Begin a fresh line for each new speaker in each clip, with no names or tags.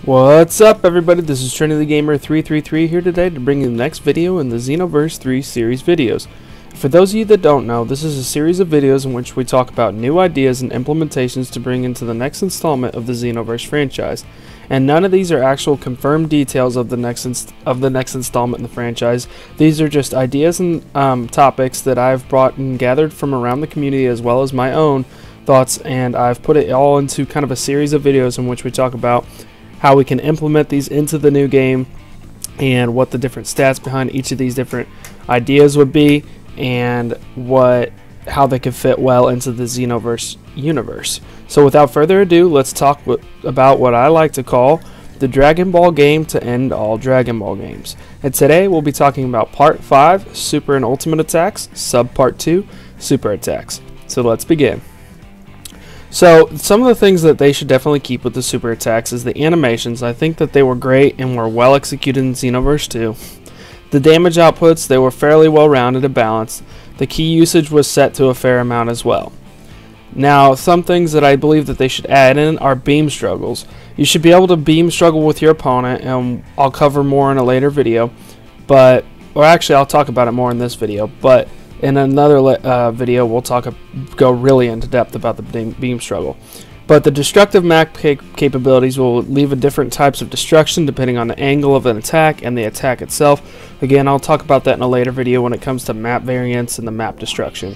What's up, everybody? This is TrinityGamer333 here today to bring you the next video in the Xenoverse 3 series videos. For those of you that don't know, this is a series of videos in which we talk about new ideas and implementations to bring into the next installment of the Xenoverse franchise. And none of these are actual confirmed details of the next installment in the franchise. These are just ideas and topics that I've brought and gathered from around the community as well as my own thoughts, and I've put it all into kind of a series of videos in which we talk about how we can implement these into the new game and what the different stats behind each of these different ideas would be, and how they could fit well into the Xenoverse universe. So without further ado, let's talk about what I like to call the Dragon Ball game to end all Dragon Ball games. And today we'll be talking about Part 5, Super and Ultimate Attacks, Sub-Part 2, Super Attacks. So let's begin. So some of the things that they should definitely keep with the Super Attacks is the animations. I think that they were great and were well executed in Xenoverse 2. The damage outputs, they were fairly well rounded and balanced. The key usage was set to a fair amount as well. Now, some things that I believe that they should add in are beam struggles. You should be able to beam struggle with your opponent, and I'll cover more in a later video. Or actually, I'll talk about it more in this video. But in another video, we'll go really into depth about the beam struggle. But the destructive map capabilities will leave a different types of destruction depending on the angle of an attack and the attack itself. Again, I'll talk about that in a later video when it comes to map variants and the map destruction.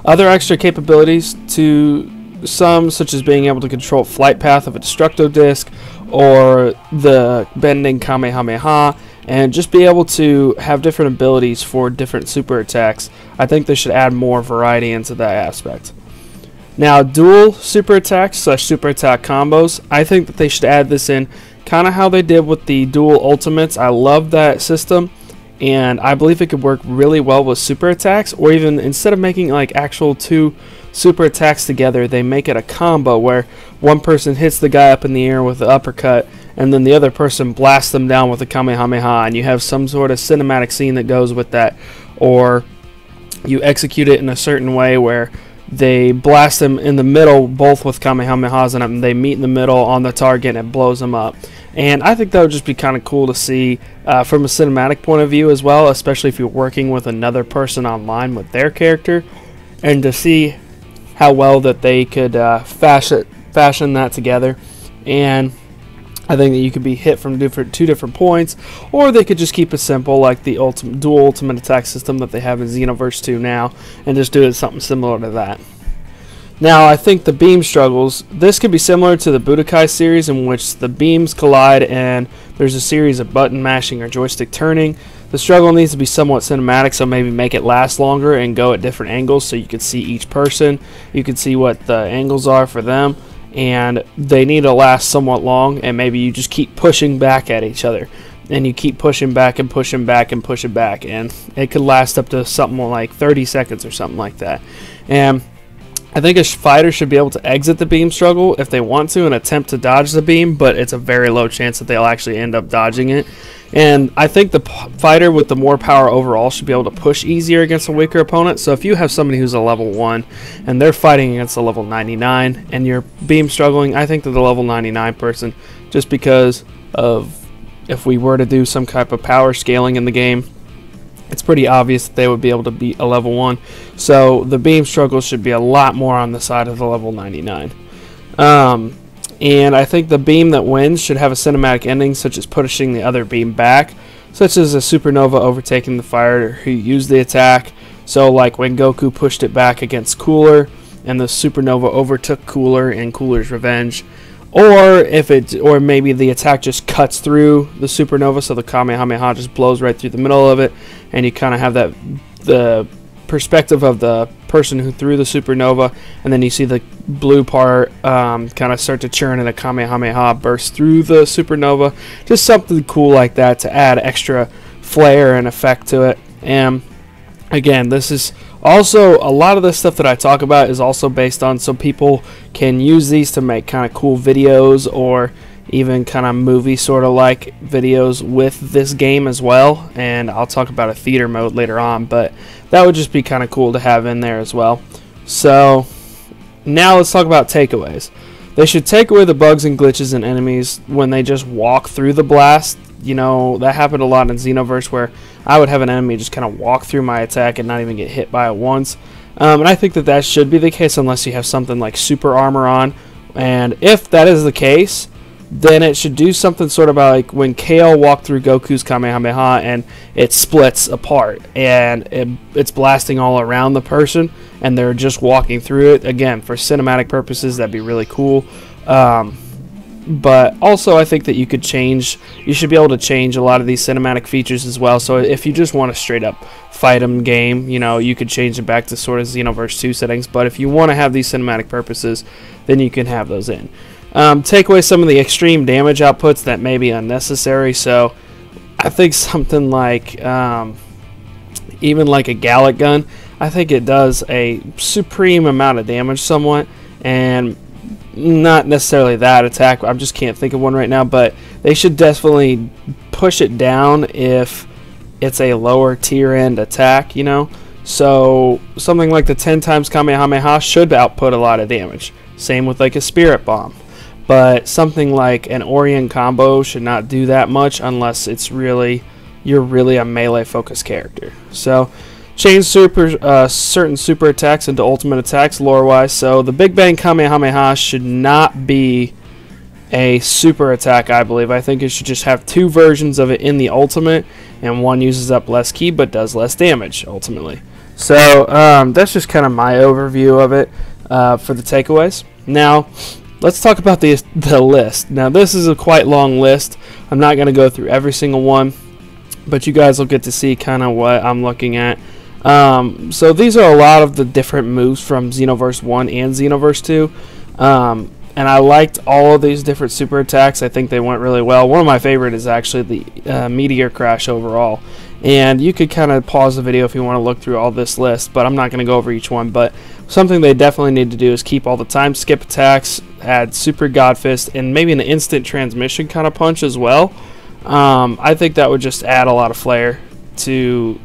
Other extra capabilities to some, such as being able to control flight path of a destructo disc or the bending Kamehameha, and just be able to have different abilities for different super attacks. I think they should add more variety into that aspect. Now, dual super attacks / super attack combos, I think that they should add this in kind of how they did with the dual ultimates. I love that system, and I believe it could work really well with super attacks, or even instead of making like actual two super attacks together, they make it a combo where one person hits the guy up in the air with the uppercut and then the other person blasts them down with a Kamehameha, and you have some sort of cinematic scene that goes with that, or you execute it in a certain way where they blast them in the middle both with Kamehamehas in them, and they meet in the middle on the target and it blows them up. And I think that would just be kind of cool to see from a cinematic point of view as well, especially if you're working with another person online with their character, and to see how well that they could fashion that together. And I think that you could be hit from two different points, or they could just keep it simple like the dual ultimate attack system that they have in Xenoverse 2 now, and just do it something similar to that. Now, I think the beam struggles, this could be similar to the Budokai series, in which the beams collide and there's a series of button mashing or joystick turning. The struggle needs to be somewhat cinematic, so maybe make it last longer and go at different angles so you can see each person. You can see what the angles are for them, and they need to last somewhat long, and maybe you just keep pushing back at each other, and you keep pushing back and pushing back and pushing back, and it could last up to something like 30 seconds or something like that. And I think a fighter should be able to exit the beam struggle if they want to and attempt to dodge the beam, but it's a very low chance that they'll actually end up dodging it. And I think the fighter with the more power overall should be able to push easier against a weaker opponent. So if you have somebody who's a level 1 and they're fighting against a level 99 and you're beam struggling, I think that the level 99 person, just because of if we were to do some type of power scaling in the game, it's pretty obvious that they would be able to beat a level 1. So the beam struggles should be a lot more on the side of the level 99. And I think the beam that wins should have a cinematic ending, such as pushing the other beam back, such as a supernova overtaking the fighter who used the attack. So like when Goku pushed it back against Cooler, and the supernova overtook Cooler in Cooler's revenge. Or maybe the attack just cuts through the supernova, so the Kamehameha just blows right through the middle of it, and you kind of have the perspective of the person who threw the supernova, and then you see the blue part kind of start to churn and a Kamehameha burst through the supernova. Just something cool like that to add extra flair and effect to it. And again, this is also a lot of the stuff that I talk about is also based on, so people can use these to make kind of cool videos or even kind of movie sort of like videos with this game as well. And I'll talk about a theater mode later on, but that would just be kind of cool to have in there as well. So now let's talk about takeaways. They should take away the bugs and glitches in enemies when they just walk through the blast. You know, that happened a lot in Xenoverse, where I would have an enemy just kind of walk through my attack and not even get hit by it once. And I think that that should be the case unless you have something like super armor on. And if that is the case, then it should do something sort of like when Kale walked through Goku's Kamehameha and it splits apart and it's blasting all around the person and they're just walking through it. Again, for cinematic purposes, that'd be really cool. But also I think that you should be able to change a lot of these cinematic features as well. So if you just want to straight up fight 'em game, you know, you could change it back to sort of Xenoverse 2 settings. But if you want to have these cinematic purposes, then you can have those in. Take away some of the extreme damage outputs that may be unnecessary. So I think something like even like a Gallic gun, I think it does a supreme amount of damage somewhat, and not necessarily that attack. I just can't think of one right now, but they should definitely push it down if it's a lower tier end attack, you know. So something like the 10 times Kamehameha should output a lot of damage. Same with like a Spirit Bomb. But something like an Orient combo should not do that much unless it's you're really a melee focused character. So change certain super attacks into ultimate attacks lore wise. So the Big Bang Kamehameha should not be a super attack, I believe. I think it should just have 2 versions of it in the ultimate, and one uses up less ki but does less damage ultimately. So that's just kind of my overview of it for the takeaways. Now let's talk about the list. Now this is a quite long list. I'm not going to go through every single one, but you guys will get to see kind of what I'm looking at. So these are a lot of the different moves from Xenoverse 1 and Xenoverse 2. And I liked all of these different super attacks. I think they went really well. One of my favorite is actually the Meteor Crash overall. And you could kind of pause the video if you want to look through all this list, but I'm not going to go over each one. But something they definitely need to do is keep all the time skip attacks, add Super God Fist, and maybe an instant transmission kind of punch as well. I think that would just add a lot of flair to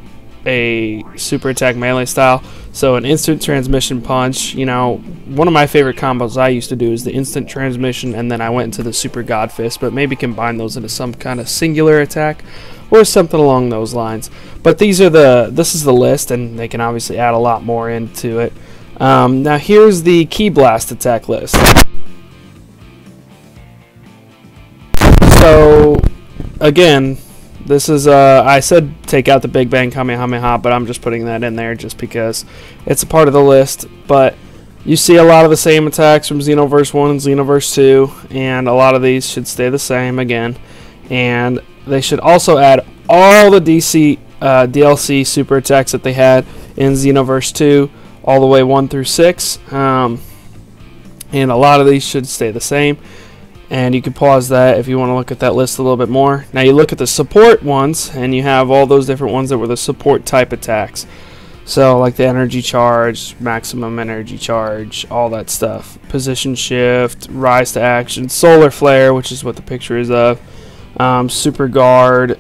a super attack melee style. So an instant transmission punch, you know, one of my favorite combos I used to do is the instant transmission, and then I went into the Super God Fist, but maybe combine those into some kind of singular attack or something along those lines. But this is the list, and they can obviously add a lot more into it. Now here's the Ki Blast attack list. So again, this is I said take out the Big Bang Kamehameha, but I'm just putting that in there just because it's a part of the list. But you see a lot of the same attacks from Xenoverse 1 and Xenoverse 2, and a lot of these should stay the same again. And they should also add all the DLC super attacks that they had in Xenoverse 2, all the way 1 through 6. And a lot of these should stay the same. And you can pause that if you want to look at that list a little bit more. Now you look at the support ones, and you have all those different ones that were the support type attacks. So like the energy charge, maximum energy charge, all that stuff. Position shift, rise to action, solar flare, which is what the picture is of. Super guard,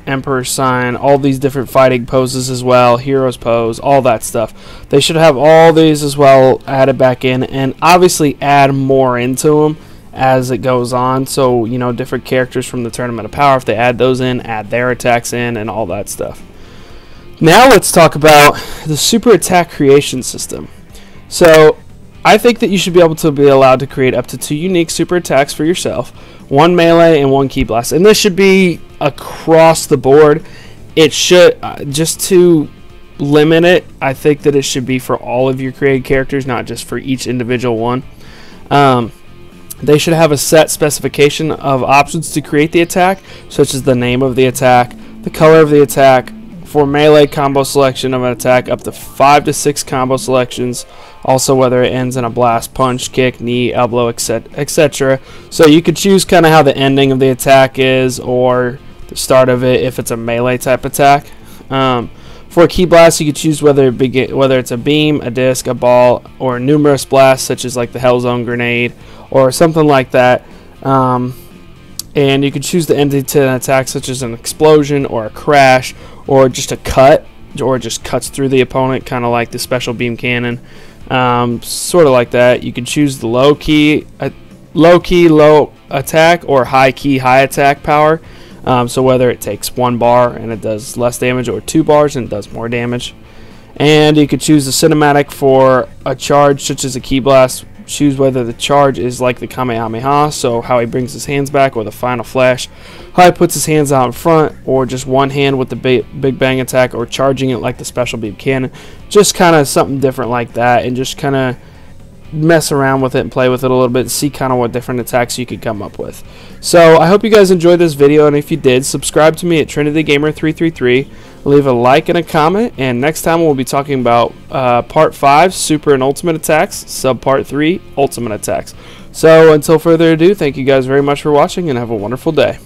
emperor sign, all these different fighting poses as well, heroes pose, all that stuff. They should have all these as well added back in, and obviously add more into them as it goes on. So, you know, different characters from the Tournament of Power, if they add those in, add their attacks in, and all that stuff. Now let's talk about the super attack creation system. So I think that you should be able to be allowed to create up to 2 unique super attacks for yourself, 1 melee and 1 ki blast, and this should be across the board. It should just to limit it, I think that it should be for all of your created characters, not just for each individual one. They should have a set specification of options to create the attack, such as the name of the attack, the color of the attack. For melee, combo selection of an attack, up to 5 to 6 combo selections. Also whether it ends in a blast, punch, kick, knee, elbow, etc. So you could choose kind of how the ending of the attack is, or the start of it if it's a melee type attack. For a ki blast, you could choose whether it's a beam, a disc, a ball, or numerous blasts, such as like the Hellzone grenade or something like that. And you could choose the ending to an attack, such as an explosion or a crash or just a cut, or just cuts through the opponent, kind of like the special beam cannon. sort of like that. You can choose the low key low attack or high key high attack power. So whether it takes 1 bar and it does less damage, or 2 bars and it does more damage. And you could choose the cinematic for a charge, such as a Ki Blast. Choose whether the charge is like the Kamehameha, so how he brings his hands back, or the Final Flash, how he puts his hands out in front, or just one hand with the Big Bang attack, or charging it like the Special Beam Cannon. Just kind of something different like that, and just kind of mess around with it and play with it a little bit and see kind of what different attacks you could come up with. So I hope you guys enjoyed this video, and if you did, subscribe to me at TrinityGamer333. Leave a like and a comment, and next time we'll be talking about Part 5, Super and Ultimate Attacks, Sub-Part 3, Ultimate Attacks. So until further ado, thank you guys very much for watching, and have a wonderful day.